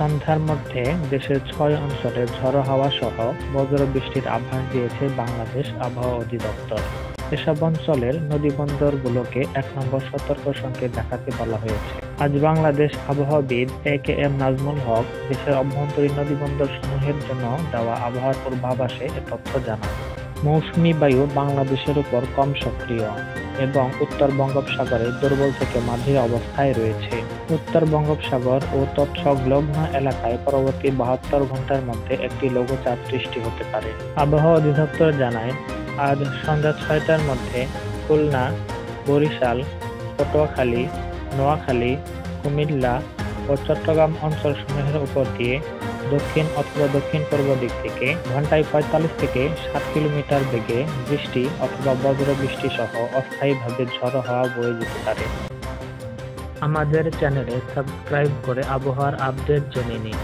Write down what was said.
সন্ধ্যার মধ্যে দেশের ৬ অঞ্চলে ঝড়ো হাওয়া সহ বজ্রবৃষ্টির আভাস দিয়েছে বাংলাদেশ আবহাওয়া অধিদপ্তর। এসব অঞ্চলের নদীবন্দরগুলোকে ১ নম্বর সতর্ক সংকেত দেখাতে বলা হয়েছে। আজ বাংলাদেশ আবহাওয়াবিদ এ.কে.এম. নাজমুল হক দেশের অভ্যন্তরীণ নদীবন্দরসমূহের জন্য দেওয়া আবহাওয়ার পূর্বাভাসে এ তথ্য জানান। মৌসুমী বায়ু বাংলাদেশের উপর কম সক্রিয় এবং উত্তর বঙ্গোপসাগরে দুর্বল থেকে মাঝারি অবস্থায় রয়েছে। উত্তর বঙ্গোপসাগর ও তৎসংলগ্ন এলাকায় পরবর্তী ৭২ ঘন্টার মধ্যে একটি লঘুচাপ সৃষ্টি হতে পারে। আবহাওয়া অধিদপ্তর জানায়, আজ সন্ধ্যা ৬টার মধ্যে খুলনা, বরিশাল, পটুয়াখালী, নোয়াখালী, কুমিল্লা ও চট্টগ্রাম অঞ্চলসমূহের উপর দিয়ে দক্ষিণ অথবা দক্ষিণ-পূর্ব দিক থেকে ঘন্টায় ৪৫ থেকে ৬০ কিলোমিটার বেগে বৃষ্টি অথবা বজ্রবৃষ্টি সহ অস্থায়ীভাবে ঝড়ো হাওয়া বয়ে যেতে পারে। আমাদের চ্যানেলে সাবস্ক্রাইব করে আবহাওয়ার আপডেট জেনে নিন।